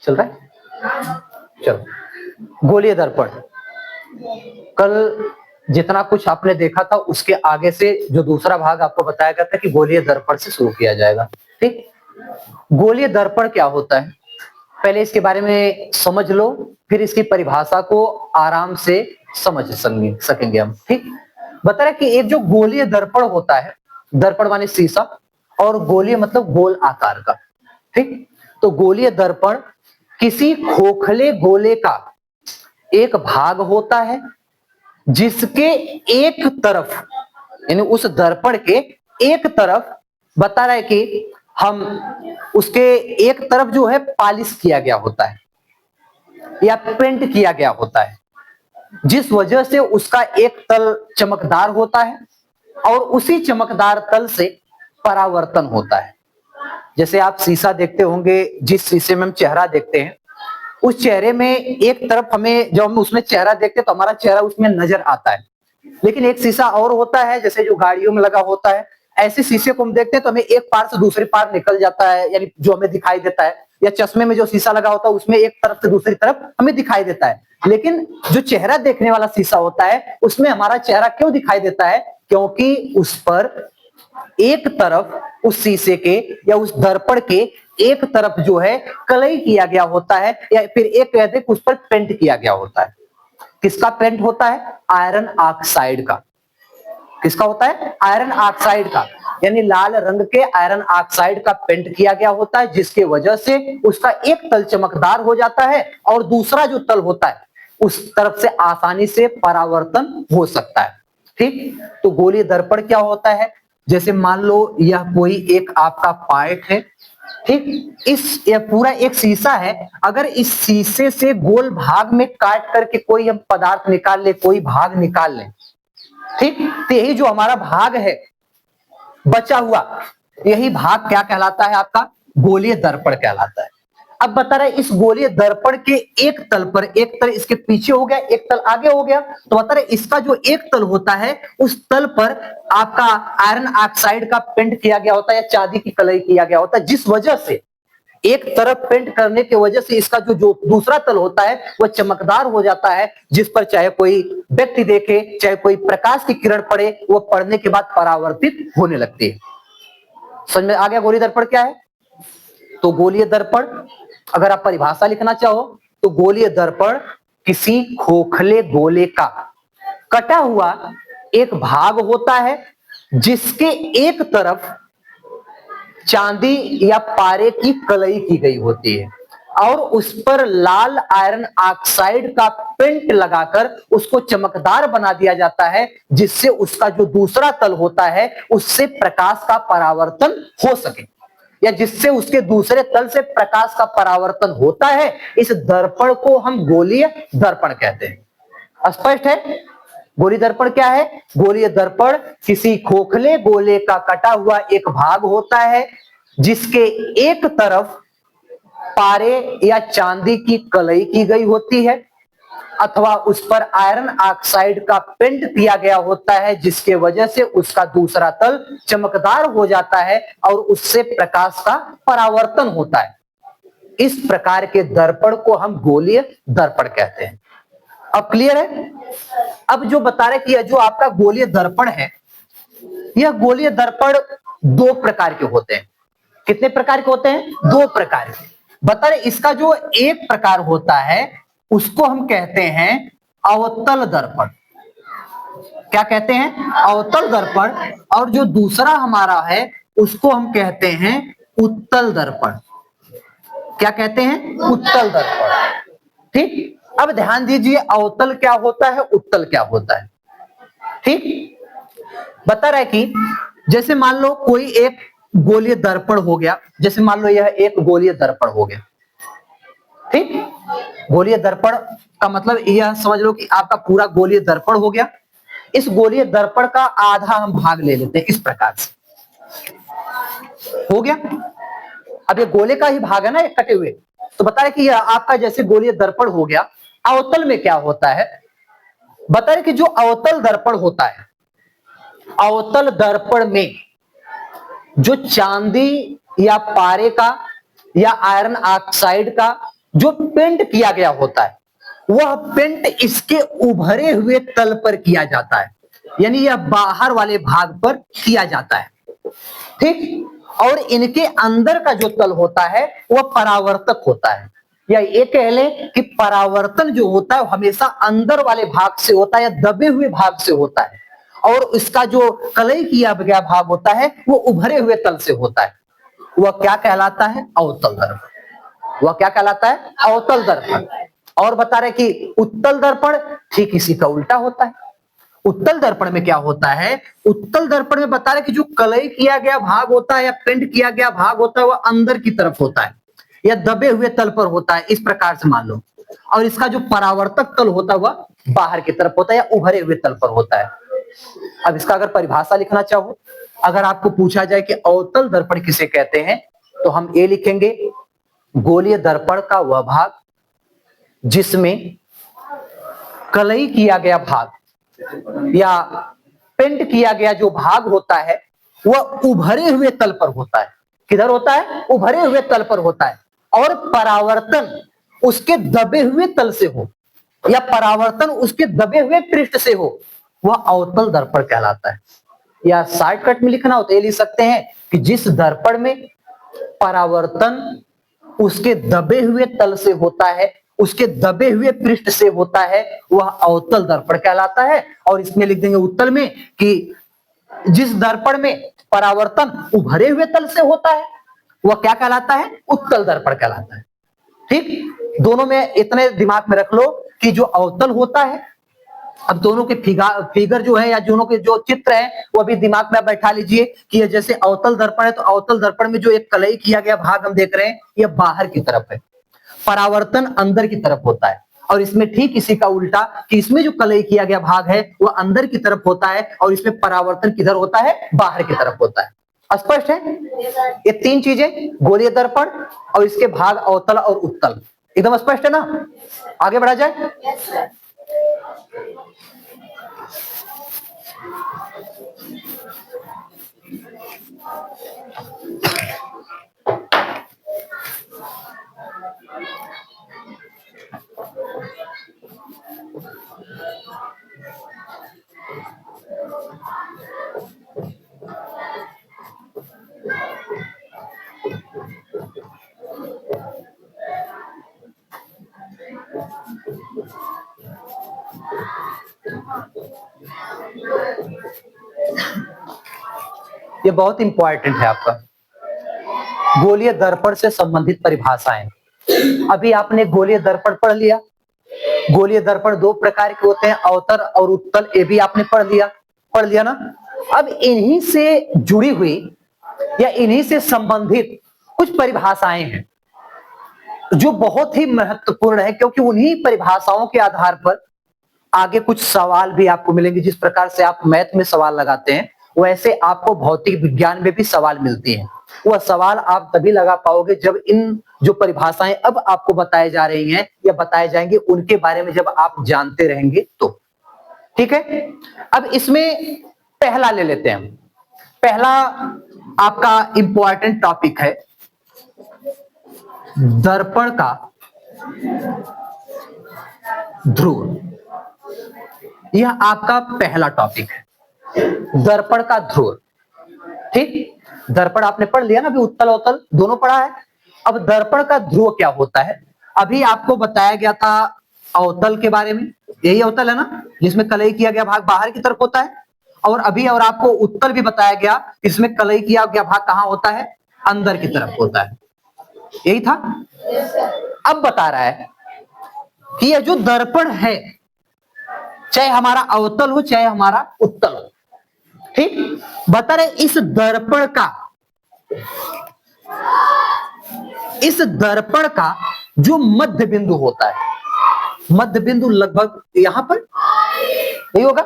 चल रहा है? चलो, गोलीय दर्पण। कल जितना कुछ आपने देखा था उसके आगे से जो दूसरा भाग आपको बताया गया था कि गोलीय दर्पण से शुरू किया जाएगा। ठीक, गोलीय दर्पण क्या होता है पहले इसके बारे में समझ लो, फिर इसकी परिभाषा को आराम से समझ सकेंगे हम। ठीक, बता रहे कि एक जो गोलीय दर्पण होता है, दर्पण माने शीशा, और गोलीय मतलब गोल आकार का। ठीक, तो गोलीय दर्पण किसी खोखले गोले का एक भाग होता है जिसके एक तरफ, यानी उस दर्पण के एक तरफ बता रहा है कि हम उसके एक तरफ जो है पॉलिश किया गया होता है या पेंट किया गया होता है, जिस वजह से उसका एक तल चमकदार होता है और उसी चमकदार तल से परावर्तन होता है। जैसे आप शीशा देखते होंगे, जिस शीशे में हम चेहरा देखते हैं, उस चेहरे में एक तरफ हमें, जब हम उसमें चेहरा देखते हैं तो हमारा चेहरा उसमें नजर आता है, लेकिन एक शीशा और होता है जैसे जो गाड़ियों में लगा होता है, ऐसे शीशे को हम देखते हैं तो हमें एक पार से दूसरे पार निकल जाता है, यानी जो हमें दिखाई देता है, या चश्मे में जो शीशा लगा होता है उसमें एक तरफ से दूसरी तरफ हमें दिखाई देता है। लेकिन जो चेहरा देखने वाला शीशा होता है उसमें हमारा चेहरा क्यों दिखाई देता है? क्योंकि उस पर एक तरफ उस शीशे के या उस दर्पण के एक तरफ जो है कलई किया गया होता है, या फिर एक कहते हैं उस पर पेंट किया गया होता है। किसका पेंट होता है? आयरन ऑक्साइड का। किसका होता है? आयरन ऑक्साइड का, यानी लाल रंग के आयरन ऑक्साइड का पेंट किया गया होता है, जिसके वजह से उसका एक तल चमकदार हो जाता है और दूसरा जो तल होता है उस तरफ से आसानी से परावर्तन हो सकता है। ठीक, तो गोलीय दर्पण क्या होता है? जैसे मान लो यह कोई एक आपका पाइप है, ठीक, इस यह पूरा एक शीशा है, अगर इस शीशे से गोल भाग में काट करके कोई हम पदार्थ निकाल ले, कोई भाग निकाल ले, ठीक, तो यही जो हमारा भाग है बचा हुआ, यही भाग क्या कहलाता है? आपका गोलीय दर्पण कहलाता है। अब बता रहे इस गोलीय दर्पण के एक तल पर, एक तल इसके पीछे हो गया, एक तल आगे हो गया, तो बता रहे इसका जो एक तल होता है उस तल पर आपका आयरन ऑक्साइड का पेंट किया गया होता है या चांदी की कलई किया गया होता है, जिस वजह से एक तरफ पेंट करने की वजह से इसका जो दूसरा तल होता है वह चमकदार हो जाता है, जिस पर चाहे कोई व्यक्ति देखे, चाहे कोई प्रकाश की किरण पड़े, वह पड़ने के बाद परावर्तित होने लगती है। समझ में आ गया गोलीय दर्पण क्या है? तो गोलीय दर्पण अगर आप परिभाषा लिखना चाहो तो गोलीय दर्पण किसी खोखले गोले का कटा हुआ एक भाग होता है जिसके एक तरफ चांदी या पारे की कलई की गई होती है और उस पर लाल आयरन ऑक्साइड का पेंट लगाकर उसको चमकदार बना दिया जाता है, जिससे उसका जो दूसरा तल होता है उससे प्रकाश का परावर्तन हो सके, या जिससे उसके दूसरे तल से प्रकाश का परावर्तन होता है। इस दर्पण को हम गोलीय दर्पण कहते हैं। स्पष्ट है? गोलीय दर्पण क्या है? गोलीय दर्पण किसी खोखले गोले का कटा हुआ एक भाग होता है जिसके एक तरफ पारे या चांदी की कलई की गई होती है अथवा उस पर आयरन ऑक्साइड का पेंट किया गया होता है, जिसके वजह से उसका दूसरा तल चमकदार हो जाता है और उससे प्रकाश का परावर्तन होता है। इस प्रकार के दर्पण को हम गोलीय दर्पण कहते हैं। अब क्लियर है? अब जो बता रहे कि यह जो आपका गोलीय दर्पण है, यह गोलीय दर्पण दो प्रकार के होते हैं। कितने प्रकार के होते हैं? दो प्रकार के। बता रहे इसका जो एक प्रकार होता है उसको हम कहते हैं अवतल दर्पण। क्या कहते हैं? अवतल दर्पण। और जो दूसरा हमारा है उसको हम कहते हैं उत्तल दर्पण। क्या कहते हैं? उत्तल दर्पण। ठीक, अब ध्यान दीजिए अवतल क्या होता है, उत्तल क्या होता है। ठीक, बता रहा है कि जैसे मान लो कोई एक गोलीय दर्पण हो गया, जैसे मान लो यह एक गोलीय दर्पण हो गया। ठीक, गोलीय दर्पण का मतलब यह समझ लो कि आपका पूरा गोलीय दर्पण हो गया। इस गोलीय दर्पण का आधा हम भाग ले लेते हैं, इस प्रकार से हो गया। अब ये गोले का ही भाग है ना, ये कटे हुए, तो बता रहे कि यह आपका जैसे गोलीय दर्पण हो गया। अवतल में क्या होता है? बता रहे कि जो अवतल दर्पण होता है, अवतल दर्पण में जो चांदी या पारे का या आयरन ऑक्साइड का जो पेंट किया गया होता है वह पेंट इसके उभरे हुए तल पर किया जाता है, यानी यह बाहर वाले भाग पर किया जाता है, ठीक। और इनके अंदर का जो तल होता है वह परावर्तक होता है, या ये कह लें कि परावर्तन जो होता है हमेशा अंदर वाले भाग से होता है या दबे हुए भाग से होता है, और इसका जो कलई किया गया भाग होता है वो उभरे हुए तल से होता है। वह क्या कहलाता है? अवतल दर्पण। वह क्या कहलाता है? अवतल दर्पण। और बता रहे कि उत्तल दर्पण ठीक इसी का उल्टा होता है। उत्तल दर्पण में क्या होता है? उत्तल दर्पण में बता रहे कि जो कलई किया गया भाग होता है या पेंट किया गया भाग होता है वह अंदर की तरफ होता है या दबे हुए तल पर होता है, इस प्रकार से मान लो। और इसका जो परावर्तक तल होता है वह बाहर की तरफ होता है या उभरे हुए तल पर होता है। अब इसका अगर परिभाषा लिखना चाहो, अगर आपको पूछा जाए कि अवतल दर्पण किसे कहते हैं, तो हम ये लिखेंगे, गोलीय दर्पण का वह भाग जिसमें कलई किया गया भाग या पेंट किया गया जो भाग होता है वह उभरे हुए तल पर होता है। किधर होता है? उभरे हुए तल पर होता है, और परावर्तन उसके दबे हुए तल से हो या परावर्तन उसके दबे हुए पृष्ठ से हो, वह अवतल दर्पण कहलाता है। या शॉर्टकट में लिखना हो तो ये लिख सकते हैं कि जिस दर्पण में परावर्तन उसके दबे हुए तल से होता है, उसके दबे हुए पृष्ठ से होता है, वह अवतल दर्पण कहलाता है। और इसमें लिख देंगे उत्तल में कि जिस दर्पण में परावर्तन उभरे हुए तल से होता है वह क्या कहलाता है? उत्तल दर्पण कहलाता है, ठीक। दोनों में इतने दिमाग में रख लो कि जो अवतल होता है, अब दोनों के फिगर जो है या दोनों के जो चित्र है वो अभी दिमाग में बैठा लीजिए कि ये जैसे अवतल दर्पण है तो अवतल दर्पण में जो एक कलई किया गया भाग हम देख रहे हैं यह बाहर की तरफ है, परावर्तन अंदर की तरफ होता है। और इसमें ठीक इसी का उल्टा कि इसमें जो कलई किया गया भाग है वह अंदर की तरफ होता है और इसमें परावर्तन किधर होता है? बाहर की तरफ होता है। स्पष्ट है? ये तीन चीजें, गोलीय दर्पण और इसके भाग अवतल और उत्तल, एकदम स्पष्ट है ना? आगे बढ़ा जाए। ये बहुत इंपॉर्टेंट है आपका, गोलीय दर्पण से संबंधित परिभाषाएं। अभी आपने गोलीय दर्पण पढ़ लिया। गोलीय दर्पण दो प्रकार के होते हैं, अवतल और उत्तल, ये भी आपने पढ़ लिया ना। अब इन्हीं से जुड़ी हुई या इन्हीं से संबंधित कुछ परिभाषाएं हैं जो बहुत ही महत्वपूर्ण है, क्योंकि उन्हीं परिभाषाओं के आधार पर आगे कुछ सवाल भी आपको मिलेंगे। जिस प्रकार से आप मैथ में सवाल लगाते हैं वैसे आपको भौतिक विज्ञान में भी सवाल मिलती हैं। वह सवाल आप तभी लगा पाओगे जब इन जो परिभाषाएं अब आपको बताई जा रही हैं या बताए जाएंगे उनके बारे में जब आप जानते रहेंगे तो, ठीक है। अब इसमें पहला ले लेते हैं। पहला आपका इंपॉर्टेंट टॉपिक है दर्पण का ध्रुव। यह आपका पहला टॉपिक है, दर्पण का ध्रुव, ठीक। दर्पण आपने पढ़ लिया ना, अभी उत्तल अवतल दोनों पढ़ा है। अब दर्पण का ध्रुव क्या होता है? अभी आपको बताया गया था अवतल के बारे में, यही अवतल है ना जिसमें कलई किया गया भाग बाहर की तरफ होता है। और अभी और आपको उत्तल भी बताया गया, इसमें कलई किया गया भाग कहां होता है? अंदर की तरफ होता है, यही था। अब बता रहा है कि यह जो दर्पण है चाहे हमारा अवतल हो चाहे हमारा उत्तल हो, ठीक। बता रहे इस दर्पण का जो मध्य बिंदु होता है, मध्य बिंदु लगभग यहां पर नहीं होगा।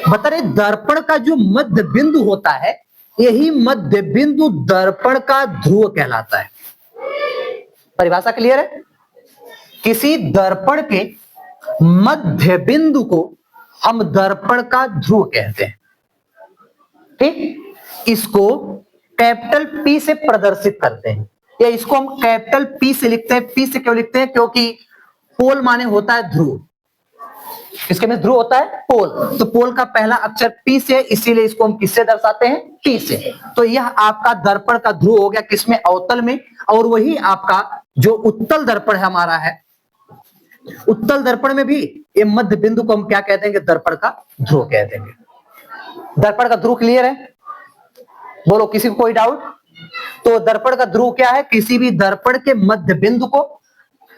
बता रहे दर्पण का जो मध्य बिंदु होता है यही मध्य बिंदु दर्पण का ध्रुव कहलाता है। परिभाषा क्लियर है? किसी दर्पण के मध्य बिंदु को हम दर्पण का ध्रुव कहते हैं, ठीक। इसको कैपिटल P से प्रदर्शित करते हैं। या इसको हम कैपिटल पी से लिखते हैं। पी से क्यों लिखते हैं? क्योंकि पोल माने होता है ध्रुव, इसके में ध्रुव होता है पोल, तो पोल का पहला अक्षर पी से, इसीलिए इसको हम किससे दर्शाते हैं? पी से। तो यह आपका दर्पण का ध्रुव हो गया, किसमें? अवतल में। और वही आपका जो उत्तल दर्पण है हमारा है, उत्तल दर्पण में भी ये मध्य बिंदु को हम क्या कहते हैं? दर्पण का ध्रुव कह देंगे। दर्पण का ध्रुव क्लियर है? बोलो, किसी को कोई डाउट? तो दर्पण का ध्रुव क्या है? किसी भी दर्पण के मध्य बिंदु को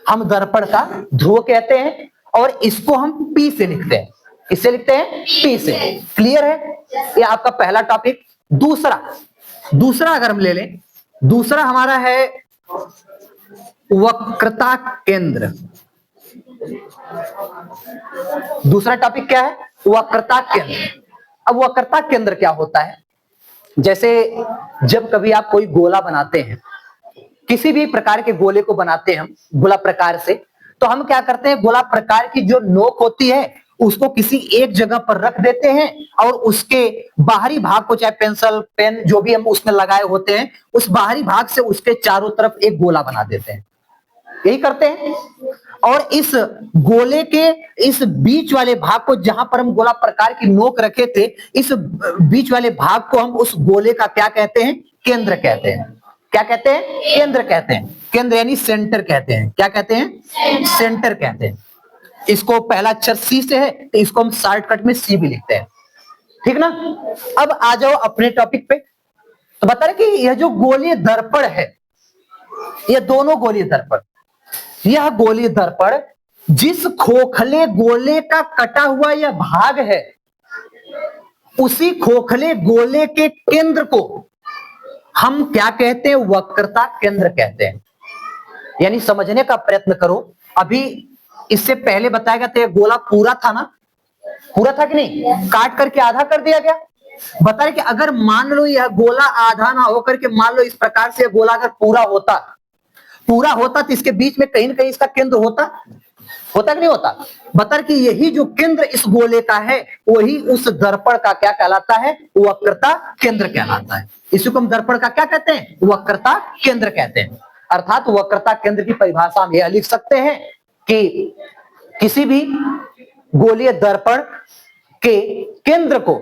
हम दर्पण का ध्रुव कहते हैं, और इसको हम पी से लिखते हैं। किससे लिखते हैं? पी से। क्लियर है? ये आपका पहला टॉपिक। दूसरा अगर हम ले लें, दूसरा हमारा है वक्रता केंद्र। दूसरा टॉपिक क्या है? वक्रता केंद्र। अब वक्रता केंद्र क्या होता है? जैसे जब कभी आप कोई गोला बनाते हैं, किसी भी प्रकार के गोले को बनाते हैं हम गोला प्रकार से, तो हम क्या करते हैं? गोला प्रकार की जो नोक होती है उसको किसी एक जगह पर रख देते हैं, और उसके बाहरी भाग को, चाहे पेंसिल पेन जो भी हम उसमें लगाए होते हैं, उस बाहरी भाग से उसके चारों तरफ एक गोला बना देते हैं। यही करते हैं। और इस गोले के इस बीच वाले भाग को, जहां पर हम गोला प्रकार की नोक रखे थे, इस बीच वाले भाग को हम उस गोले का क्या कहते हैं? केंद्र कहते हैं। क्या कहते हैं? केंद्र कहते हैं। केंद्र यानी सेंटर कहते हैं। क्या कहते हैं? सेंटर कहते हैं। इसको पहला अक्षर सी से है, तो इसको हम शॉर्टकट में सी भी लिखते हैं। ठीक ना? अब आ जाओ अपने टॉपिक पे। तो बता रहे कि यह जो गोलीय दर्पण है, यह दोनों गोलीय दर्पण, यह गोलीय दर्पण जिस खोखले गोले का कटा हुआ यह भाग है, उसी खोखले गोले के केंद्र को हम क्या कहते हैं? वक्रता केंद्र कहते हैं। यानी समझने का प्रयत्न करो। अभी इससे पहले बताया गया था यह गोला पूरा था ना? पूरा था कि नहीं? काट करके आधा कर दिया गया। बता रहे कि अगर मान लो यह गोला आधा ना होकर के, मान लो इस प्रकार से गोला अगर पूरा होता तो इसके बीच में कहीं ना कहीं इसका केंद्र होता कि नहीं होता? बता कि यही जो केंद्र इस गोले का है, वही उस दर्पण का क्या कहलाता है? वक्रता केंद्र कहलाता है। इसी को हम दर्पण का क्या कहते हैं? वक्रता केंद्र कहते हैं। अर्थात वक्रता केंद्र की परिभाषा हम यह लिख सकते हैं कि किसी भी गोलीय दर्पण के केंद्र को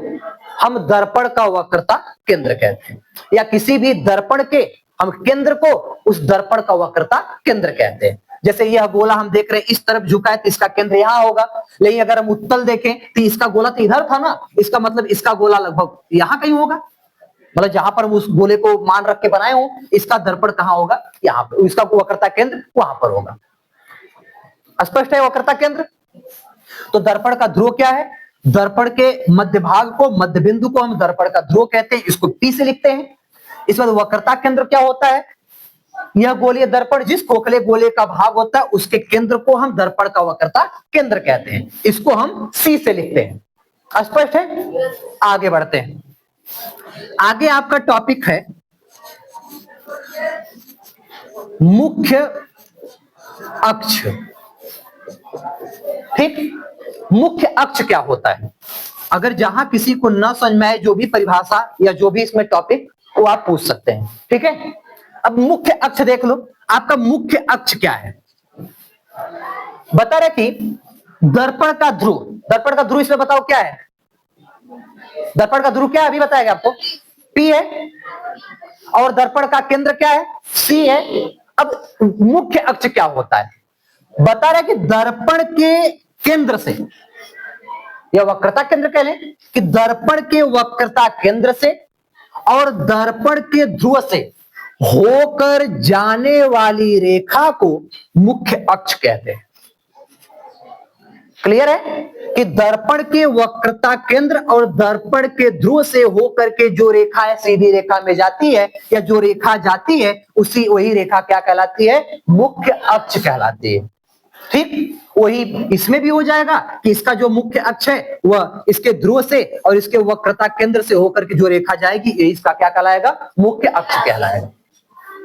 हम दर्पण का वक्रता केंद्र कहते हैं, या किसी भी दर्पण के हम केंद्र को उस दर्पण का वक्रता केंद्र कहते हैं। जैसे यह गोला हम देख रहे हैं इस तरफ झुका है, तो इसका केंद्र यहां होगा। लेकिन अगर हम उत्तल देखें तो इसका गोला तो इधर था ना, इसका मतलब इसका गोला लगभग यहां कहीं होगा। मतलब जहां पर हम उस गोले को मान रख के बनाए हो, इसका दर्पण कहां होगा? यहां पर। इसका वक्रता केंद्र वहां पर होगा। स्पष्ट है वक्रता केंद्र? तो दर्पण का ध्रुव क्या है? दर्पण के मध्य भाग को, मध्य बिंदु को हम दर्पण का ध्रुव कहते हैं। इसको पी से लिखते हैं। इस बाद वक्रता केंद्र क्या होता है? यह गोलीय दर्पण जिस खोखले गोले का भाग होता है, उसके केंद्र को हम दर्पण का वक्रता केंद्र कहते हैं। इसको हम सी से लिखते हैं। स्पष्ट है? आगे बढ़ते हैं। आगे आपका टॉपिक है मुख्य अक्ष। ठीक, मुख्य अक्ष क्या होता है? अगर जहां किसी को न समझ में आए, जो भी परिभाषा या जो भी इसमें टॉपिक, वो आप पूछ सकते हैं। ठीक है? अब मुख्य अक्ष देख लो, आपका मुख्य अक्ष क्या है? बता रहे कि दर्पण का ध्रुव, दर्पण का ध्रुव इसमें बताओ क्या है? दर्पण का ध्रुव क्या है? अभी बताएगा आपको। पी है। और दर्पण का केंद्र क्या है? सी है। अब मुख्य अक्ष क्या होता है? बता रहे कि दर्पण के केंद्र से, या वक्रता केंद्र कह लें, कि दर्पण के वक्रता केंद्र से और दर्पण के ध्रुव से होकर जाने वाली रेखा को मुख्य अक्ष कहते हैं। क्लियर है? कि दर्पण के वक्रता केंद्र और दर्पण के ध्रुव से होकर के जो रेखा है सीधी रेखा में जाती है, या जो रेखा जाती है वही रेखा क्या कहलाती है? मुख्य अक्ष कहलाती है। ठीक, वही इसमें भी हो जाएगा कि इसका जो मुख्य अक्ष है वह इसके ध्रुव से और इसके वक्रता केंद्र से होकर के जो रेखा जाएगी, ये इसका क्या कहलाएगा? मुख्य अक्ष कहलाएगा।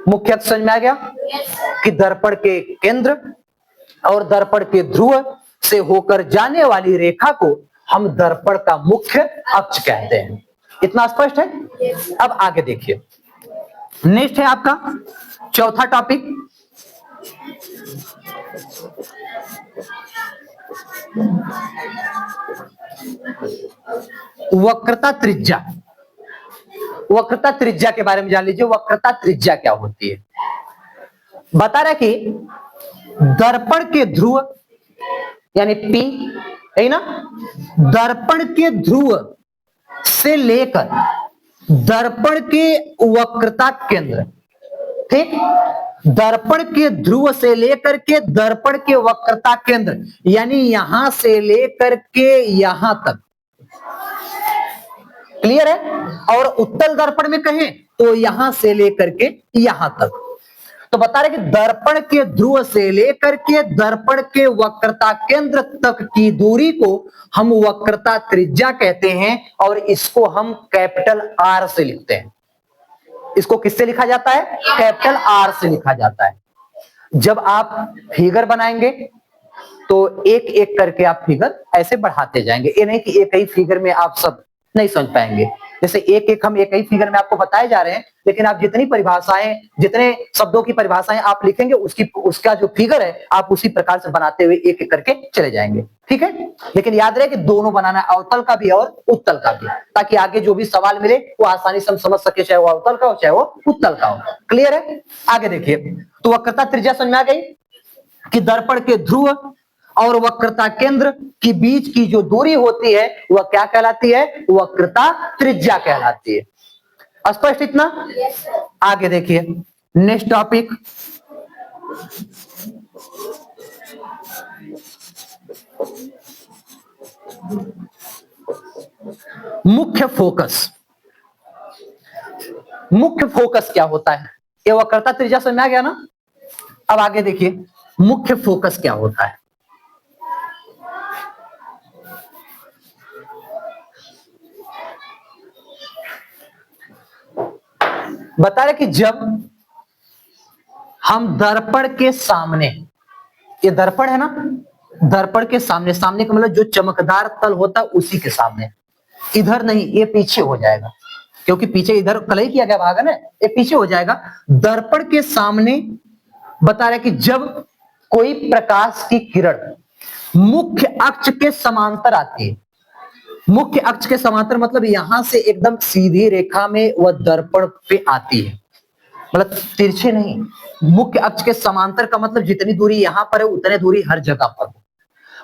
मुख्य अक्ष समझ में आ गया? कि दर्पण के केंद्र और दर्पण के ध्रुव से होकर जाने वाली रेखा को हम दर्पण का मुख्य अक्ष कहते हैं। इतना स्पष्ट है? अब आगे देखिए, नेक्स्ट है आपका चौथा टॉपिक वक्रता त्रिज्या। वक्रता त्रिज्या के बारे में जान लीजिए। वक्रता त्रिज्या क्या होती है? बता रहा है कि दर्पण के ध्रुव यानी P है ना, दर्पण के ध्रुव से लेकर दर्पण के वक्रता केंद्र, ठीक, दर्पण के ध्रुव से लेकर के दर्पण के वक्रता केंद्र यानी यहां से लेकर के यहां तक, क्लियर है? और उत्तल दर्पण में कहें तो यहां से लेकर के यहां तक। तो बता रहे कि दर्पण के ध्रुव से लेकर के दर्पण के वक्रता केंद्र तक की दूरी को हम वक्रता त्रिज्या कहते हैं और इसको हम कैपिटल R से लिखते हैं। इसको किससे लिखा जाता है? कैपिटल R से लिखा जाता है। जब आप फिगर बनाएंगे तो एक एक करके आप फिगर ऐसे बढ़ाते जाएंगे। ये नहीं कि एक ही फिगर में आप सब नहीं समझ पाएंगे। जैसे एक एक हम एक ही फिगर में आपको बताए जा रहे हैं, लेकिन आप जितनी परिभाषाएं, जितने शब्दों की परिभाषाएं आप लिखेंगे उसका जो फिगर है आप उसी प्रकार से बनाते हुए एक एक करके चले जाएंगे, ठीक है? लेकिन याद रहे कि दोनों बनाना है, अवतल का भी और उत्तल का भी, ताकि आगे जो भी सवाल मिले वो आसानी से हम समझ सके, चाहे वो अवतल का हो चाहे वो उत्तल का हो। क्लियर है? आगे देखिए, तो वक्रता त्रिज्या समझ में आ गई कि दर्पण के ध्रुव और वक्रता केंद्र के बीच की जो दूरी होती है वह क्या कहलाती है? वक्रता त्रिज्या कहलाती है। स्पष्ट इतना? आगे देखिए, नेक्स्ट टॉपिक मुख्य फोकस। मुख्य फोकस क्या होता है? ये वक्रता त्रिज्या समझ में आ गया ना? अब आगे देखिए, मुख्य फोकस क्या होता है? बता रहे कि जब हम दर्पण के सामने, ये दर्पण है ना, दर्पण के सामने, सामने का मतलब जो चमकदार तल होता है उसी के सामने, इधर नहीं, ये पीछे हो जाएगा क्योंकि पीछे इधर कलई किया गया भाग है ना, ये पीछे हो जाएगा। दर्पण के सामने बता रहे कि जब कोई प्रकाश की किरण मुख्य अक्ष के समांतर आती है, मुख्य अक्ष के समांतर मतलब यहां से एकदम सीधी रेखा में वह दर्पण पे आती है, मतलब तिरछे नहीं, मुख्य अक्ष के समांतर का मतलब जितनी दूरी यहां पर है उतनी दूरी हर जगह पर हो।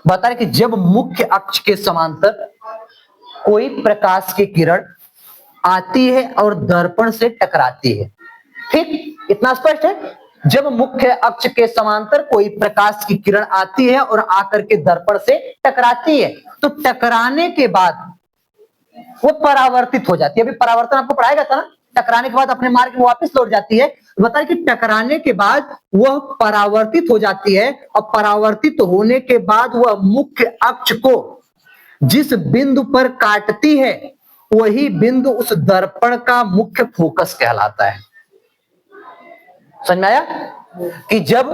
बता रहे कि जब मुख्य अक्ष के समांतर कोई प्रकाश की किरण आती है और दर्पण से टकराती है, ठीक, इतना स्पष्ट है? जब मुख्य अक्ष के समांतर कोई प्रकाश की किरण आती है और आकर के दर्पण से टकराती है, तो टकराने के बाद वो परावर्तित हो जाती है। अभी परावर्तन आपको पढ़ाया गया था ना, टकराने के बाद अपने मार्ग में वापस लौट जाती है। बताइए कि टकराने के बाद वह परावर्तित हो जाती है और परावर्तित होने के बाद वह मुख्य अक्ष को जिस बिंदु पर काटती है वही बिंदु उस दर्पण का मुख्य फोकस कहलाता है। समझ में आया कि जब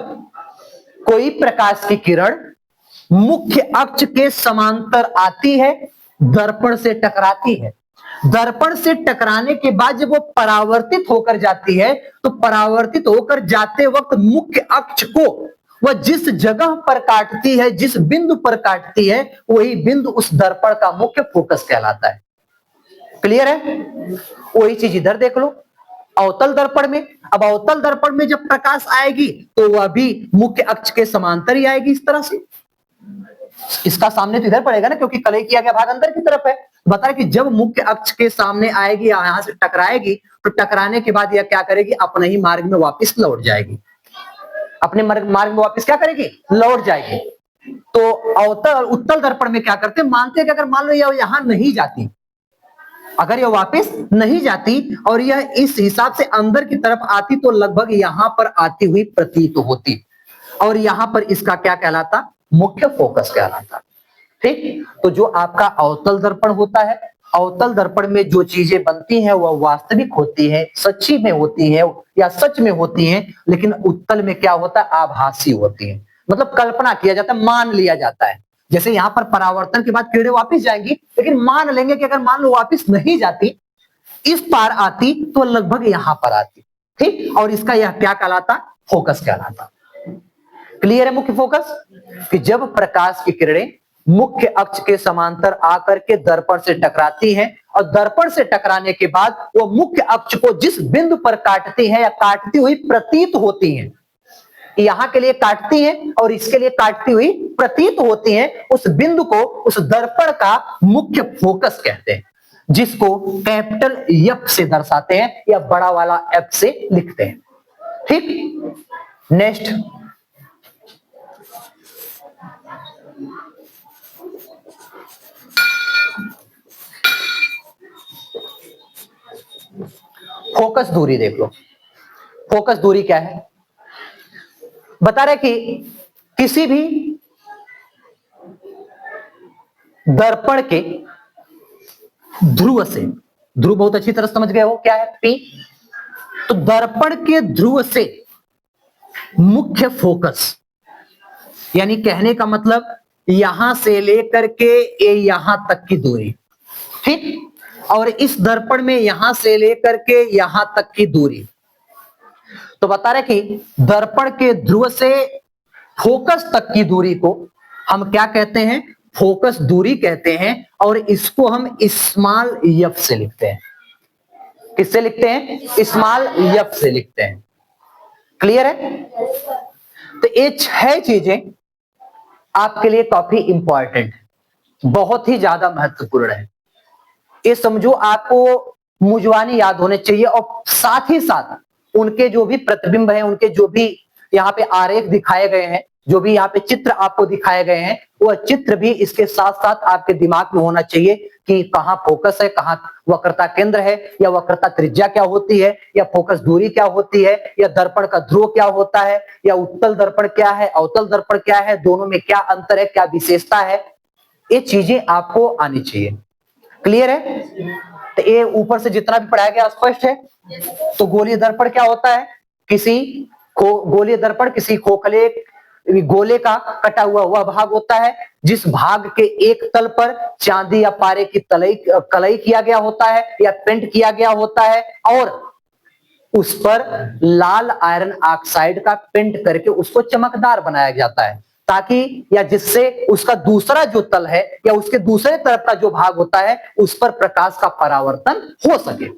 कोई प्रकाश की किरण मुख्य अक्ष के समांतर आती है, दर्पण से टकराती है, दर्पण से टकराने के बाद जब वो परावर्तित होकर जाती है तो परावर्तित होकर जाते वक्त मुख्य अक्ष को वह जिस जगह पर काटती है, जिस बिंदु पर काटती है, वही बिंदु उस दर्पण का मुख्य फोकस कहलाता है। क्लियर है? वही चीज इधर देख लो, अवतल दर्पण में। अब अवतल दर्पण में जब प्रकाश आएगी तो वह भी मुख्य अक्ष के समांतर ही आएगी, इस तरह से। इसका सामने तो इधर पड़ेगा ना, क्योंकि कलई किया गया भाग अंदर की तरफ है। बताया कि जब मुख्य अक्ष के सामने आएगी, यहां से टकराएगी, तो टकराने के बाद यह क्या करेगी? अपने ही मार्ग में वापस लौट जाएगी, अपने मार्ग में वापस क्या करेगी? लौट जाएगी। तो अवतल और उत्तल दर्पण में क्या करते हैं? मानते हैं कि अगर मान लो यह यहां नहीं जाती, अगर यह वापस नहीं जाती और यह इस हिसाब से अंदर की तरफ आती तो लगभग यहां पर आती हुई प्रतीत होती, और यहां पर इसका क्या कहलाता? मुख्य फोकस कहलाता। ठीक, तो जो आपका अवतल दर्पण होता है, अवतल दर्पण में जो चीजें बनती हैं वह वास्तविक होती है, सच्ची में होती है या सच में होती हैं, लेकिन उत्तल में क्या होता है? आभासी होती है, मतलब कल्पना किया जाता है, मान लिया जाता है। जैसे यहां पर परावर्तन के बाद किरणें वापस जाएंगी, लेकिन मान लेंगे कि अगर मान लो वापस नहीं जाती, इस पार आती तो लगभग यहां पर आती। ठीक, और इसका यह क्या कहलाता? फोकस कहलाता। क्लियर है मुख्य फोकस? कि जब प्रकाश की किरणें मुख्य अक्ष के समांतर आकर के दर्पण से टकराती हैं और दर्पण से टकराने के बाद वो मुख्य अक्ष को जिस बिंदु पर काटती हैं या काटती हुई प्रतीत होती हैं, यहां के लिए काटती हैं और इसके लिए काटती हुई प्रतीत होती हैं, उस बिंदु को, उस दर्पण का मुख्य फोकस कहते हैं, जिसको कैपिटल एफ से दर्शाते हैं या बड़ा वाला एफ से लिखते हैं। ठीक, नेक्स्ट, फोकस दूरी देख लो। फोकस दूरी क्या है? बता रहे कि किसी भी दर्पण के ध्रुव से, ध्रुव बहुत अच्छी तरह समझ गए हो क्या है? पी। तो दर्पण के ध्रुव से मुख्य फोकस, यानी कहने का मतलब यहां से लेकर के ये यहां तक की दूरी, ठीक, और इस दर्पण में यहां से लेकर के यहां तक की दूरी। तो बता रहे कि दर्पण के ध्रुव से फोकस तक की दूरी को हम क्या कहते हैं? फोकस दूरी कहते हैं, और इसको हम स्मॉल एफ से लिखते हैं। किससे लिखते हैं? स्मॉल एफ से लिखते हैं। क्लियर है? तो ये 6 चीजें आपके लिए काफी इंपॉर्टेंट, बहुत ही ज्यादा महत्वपूर्ण है। ये समझो आपको मुजवानी याद होने चाहिए, और साथ ही साथ उनके जो भी प्रतिबिंब है, उनके जो भी यहाँ पे आरेख दिखाए गए हैं, जो भी यहाँ पे चित्र आपको दिखाए गए हैं, वह चित्र भी इसके साथ साथ आपके दिमाग में होना चाहिए कि कहाँ फोकस है, कहाँ वक्रता केंद्र है, या वक्रता त्रिज्या क्या होती है, या फोकस दूरी क्या होती है, या दर्पण का ध्रुव क्या होता है, या उत्तल दर्पण क्या है, अवतल दर्पण क्या है, दोनों में क्या अंतर है, क्या विशेषता है, ये चीजें आपको आनी चाहिए। क्लियर है? तो ये ऊपर से जितना भी पढ़ाया गया स्पष्ट है? तो गोलीय दर्पण क्या होता है? गोलीय दर्पण किसी खोखले गोले का कटा हुआ वह भाग होता है, जिस भाग के एक तल पर चांदी या पारे की कलई किया गया होता है या पेंट किया गया होता है, और उस पर लाल आयरन ऑक्साइड का पेंट करके उसको चमकदार बनाया जाता है, ताकि या जिससे उसका दूसरा जो तल है या उसके दूसरे तरफ का जो भाग होता है उस पर प्रकाश का परावर्तन हो सके।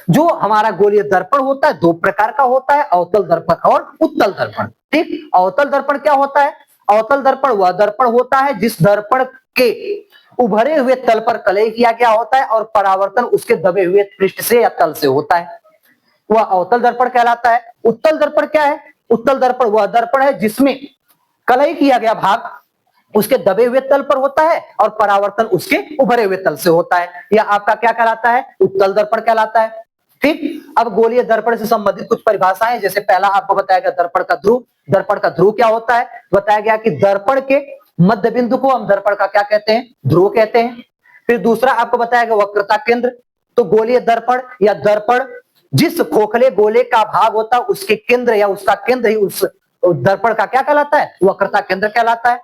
जो हमारा गोलीय दर्पण होता है 2 प्रकार का होता है, अवतल दर्पण और उत्तल दर्पण। ठीक, अवतल दर्पण क्या होता है? अवतल दर्पण वह दर्पण होता है जिस दर्पण के उभरे हुए तल पर कलई किया गया होता है और परावर्तन उसके दबे हुए पृष्ठ से या तल से होता है, वह अवतल दर्पण कहलाता है। उत्तल दर्पण क्या है? उत्तल दर्पण वह दर्पण है जिसमें कलई किया गया भाग उसके दबे हुए तल पर होता है और परावर्तन उसके उभरे हुए तल से होता है, यह आपका क्या कहलाता है? उत्तल दर्पण कहलाता है। ठीक, अब गोलीय दर्पण से संबंधित कुछ परिभाषाएं, जैसे पहला आपको बताया गया दर्पण का ध्रुव। दर्पण का ध्रुव क्या होता है? बताया गया कि दर्पण के मध्य बिंदु को हम दर्पण का क्या कहते हैं? ध्रुव कहते हैं। फिर दूसरा आपको बताया गया वक्रता केंद्र। तो गोलीय दर्पण या दर्पण जिस खोखले गोले का भाग होता है उसके केंद्र या उसका केंद्र ही उस दर्पण का क्या कहलाता है? वक्रता केंद्र कहलाता है।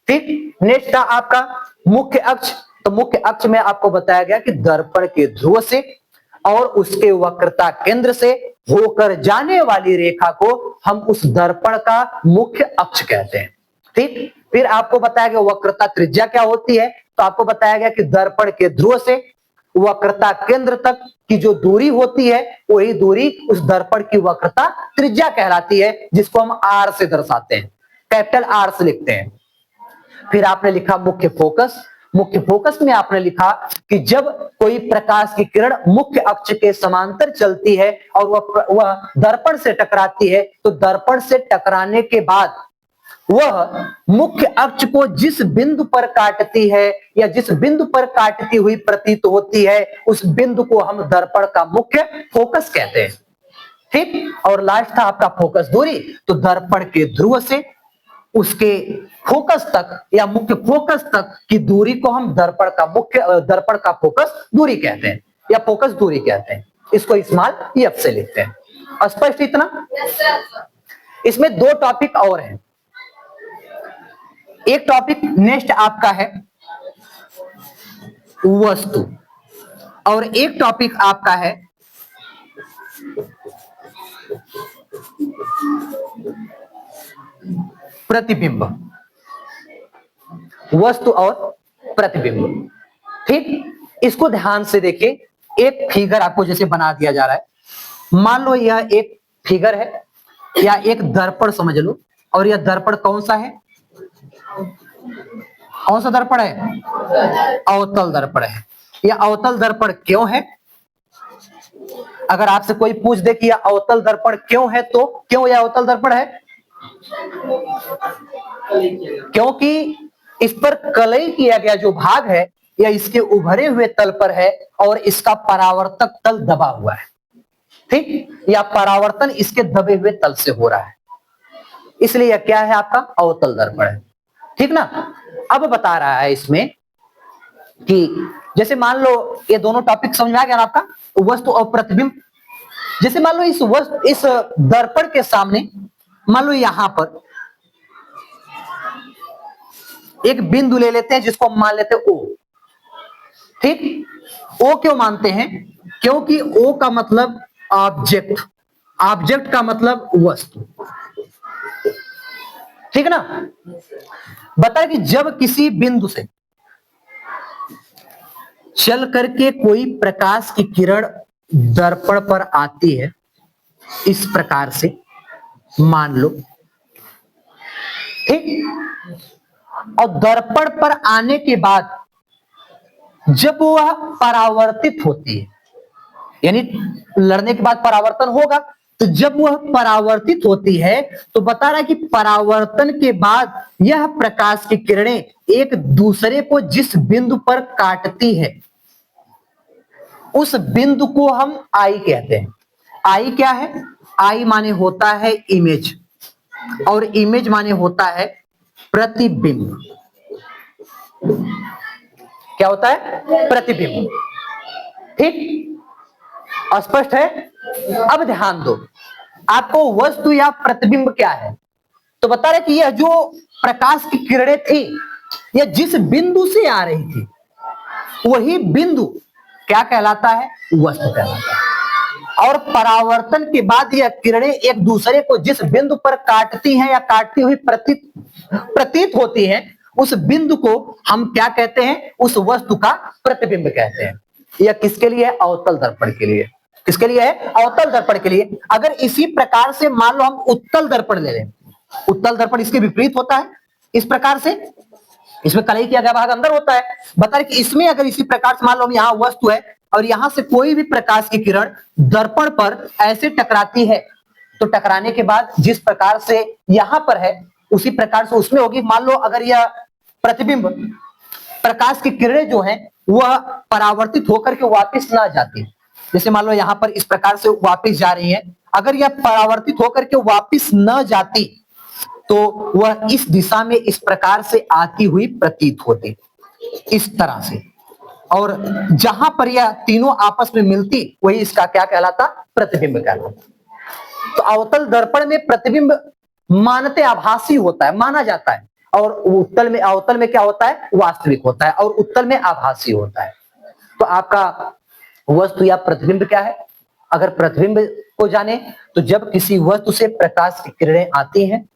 ठीक, नेक्स्ट था आपका मुख्य अक्ष। तो मुख्य अक्ष में आपको बताया गया कि दर्पण के ध्रुव से और उसके वक्रता केंद्र से होकर जाने वाली रेखा को हम उस दर्पण का मुख्य अक्ष कहते हैं। ठीक, फिर आपको बताया गया वक्रता त्रिज्या क्या होती है। तो आपको बताया गया कि दर्पण के ध्रुव से वक्रता केंद्र तक की जो दूरी होती है वही दूरी उस दर्पण की वक्रता त्रिज्या कहलाती है, जिसको हम आर से दर्शाते हैं, कैपिटल आर से लिखते हैं। फिर आपने लिखा मुख्य फोकस। मुख्य फोकस में आपने लिखा कि जब कोई प्रकाश की किरण मुख्य अक्ष के समांतर चलती है और वह दर्पण से टकराती है, तो दर्पण से टकराने के बाद वह मुख्य अक्ष को जिस बिंदु पर काटती है या जिस बिंदु पर काटती हुई प्रतीत होती है उस बिंदु को हम दर्पण का मुख्य फोकस कहते हैं। ठीक, और लास्ट था आपका फोकस दूरी। तो दर्पण के ध्रुव से उसके फोकस तक या मुख्य फोकस तक की दूरी को हम दर्पण का फोकस दूरी कहते हैं या फोकस दूरी कहते हैं। इसको स्मॉल एफ से लिखते हैं। स्पष्ट इतना? इसमें 2 टॉपिक और हैं। एक टॉपिक नेक्स्ट आपका है वस्तु, और एक टॉपिक आपका है प्रतिबिंब, वस्तु और प्रतिबिंब। ठीक, इसको ध्यान से देखिए, एक फिगर आपको जैसे बना दिया जा रहा है, मान लो यह एक फिगर है या एक दर्पण समझ लो, और यह दर्पण कौन सा है, कौन सा दर्पण है, अवतल दर्पण है। यह अवतल दर्पण क्यों है, अगर आपसे कोई पूछ दे कि यह अवतल दर्पण क्यों है, तो क्यों यह अवतल दर्पण है, क्योंकि इस पर कलई किया गया जो भाग है यह इसके उभरे हुए तल पर है और इसका परावर्तक तल दबा हुआ है। ठीक, या परावर्तन इसके दबे हुए तल से हो रहा है, इसलिए यह क्या है, आपका अवतल दर्पण है। ठीक ना। अब बता रहा है इसमें कि जैसे मान लो ये दोनों टॉपिक समझ में आ गया ना आपका, वस्तु और प्रतिबिंब। जैसे मान लो इस दर्पण के सामने मान लो यहां पर एक बिंदु ले लेते हैं जिसको हम मान लेते हैं O। ठीक, O क्यों मानते हैं, क्योंकि O का मतलब ऑब्जेक्ट, ऑब्जेक्ट का मतलब वस्तु। ठीक है ना। बता कि जब किसी बिंदु से चल करके कोई प्रकाश की किरण दर्पण पर आती है, इस प्रकार से मान लो, ठीक, और दर्पण पर आने के बाद जब वह परावर्तित होती है, यानी लड़ने के बाद परावर्तन होगा, तो जब वह परावर्तित होती है तो बता रहा है कि परावर्तन के बाद यह प्रकाश की किरणें एक दूसरे को जिस बिंदु पर काटती है उस बिंदु को हम आई कहते हैं। आई क्या है, आई माने होता है इमेज, और इमेज माने होता है प्रतिबिंब। क्या होता है, प्रतिबिंब। ठीक, स्पष्ट है। अब ध्यान दो, आपको वस्तु या प्रतिबिंब क्या है, तो बता रहे कि यह जो प्रकाश की किरणें थी यह जिस बिंदु से आ रही थी वही बिंदु क्या कहलाता है, वस्तु कहलाता है। और परावर्तन के बाद यह किरणें एक दूसरे को जिस बिंदु पर काटती हैं या काटती हुई प्रतीत होती हैं, उस बिंदु को हम क्या कहते हैं, उस वस्तु का प्रतिबिंब कहते हैं। यह किसके लिए है, अवतल दर्पण के लिए। किसके लिए है, अवतल दर्पण के लिए। अगर इसी प्रकार से मान लो हम उत्तल दर्पण ले लें, उत्तल दर्पण इसके विपरीत होता है, इस प्रकार से, इसमें कलई किया गया भाग अंदर होता है। बता रहे कि इसमें अगर इसी प्रकार से मान लो हम यहाँ वस्तु है और यहां से कोई भी प्रकाश की किरण दर्पण पर ऐसे टकराती है, तो टकराने के बाद जिस प्रकार से यहां पर है उसी प्रकार से उसमें होगी। मान लो अगर यह प्रतिबिंब प्रकाश की किरणें जो है वह परावर्तित होकर के वापिस ना जाती, जैसे मान लो यहां पर इस प्रकार से वापिस जा रही है, अगर यह परावर्तित होकर के वापिस न जाती तो वह इस दिशा में इस प्रकार से आती हुई प्रतीत होती, इस तरह से। और जहां पर यह तीनों आपस में मिलती वही इसका क्या कहलाता, प्रतिबिंब कहलाता। तो अवतल दर्पण में प्रतिबिंब मानते आभासी होता है, माना जाता है, और अवतल में क्या होता है, वास्तविक होता है, और उत्तल में आभासी होता है। तो आपका वस्तु या प्रतिबिंब क्या है, अगर प्रतिबिंब को जाने तो जब किसी वस्तु से प्रकाश की किरणें आती हैं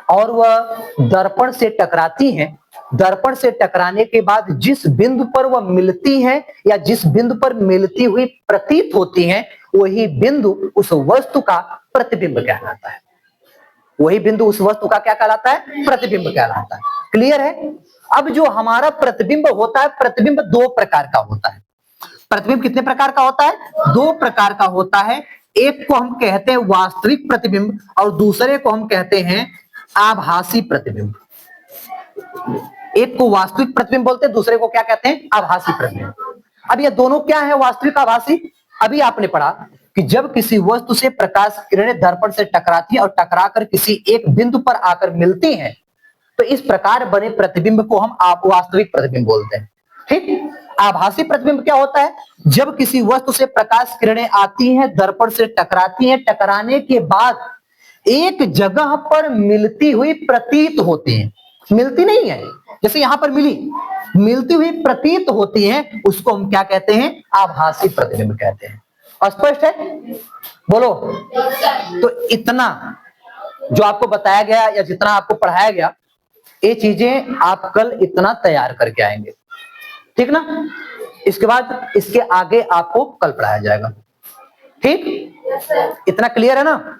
और वह दर्पण से टकराती हैं, दर्पण से टकराने के बाद जिस बिंदु पर वह मिलती हैं या जिस बिंदु पर मिलती हुई प्रतीत होती हैं वही बिंदु उस वस्तु का प्रतिबिंब कहलाता है। वही बिंदु उस वस्तु का क्या कहलाता है, प्रतिबिंब कहलाता है। क्लियर है। अब जो हमारा प्रतिबिंब होता है, प्रतिबिंब दो प्रकार का होता है। प्रतिबिंब कितने प्रकार का होता है, दो प्रकार का होता है। एक को हम कहते हैं वास्तविक प्रतिबिंब और दूसरे को हम कहते हैं आभासी प्रतिबिंब। एक को वास्तविक प्रतिबिंब बोलते हैं, दूसरे को क्या कहते हैं, आभासी प्रतिबिंब। अब ये दोनों क्या है, वास्तविक आभासी। अभी आपने पढ़ा कि जब किसी वस्तु से प्रकाश किरणें दर्पण से टकराती है और टकराकर किसी एक बिंदु पर आकर मिलती हैं तो इस प्रकार बने प्रतिबिंब को हम वास्तविक प्रतिबिंब बोलते हैं। ठीक। आभासी प्रतिबिंब क्या होता है, जब किसी वस्तु से प्रकाश किरणें आती हैं, दर्पण से टकराती हैं, टकराने के बाद एक जगह पर मिलती हुई प्रतीत होती है, मिलती नहीं है, जैसे यहां पर मिलती हुई प्रतीत होती है, उसको हम क्या कहते हैं, आभासी प्रतिबिंब कहते हैं। स्पष्ट है, बोलो। तो इतना जो आपको बताया गया या जितना आपको पढ़ाया गया, ये चीजें आप कल इतना तैयार करके आएंगे, ठीक ना। इसके बाद इसके आगे आपको कल पढ़ाया जाएगा, ठीक। इतना क्लियर है ना।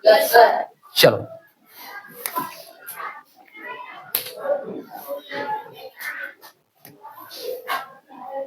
चलो।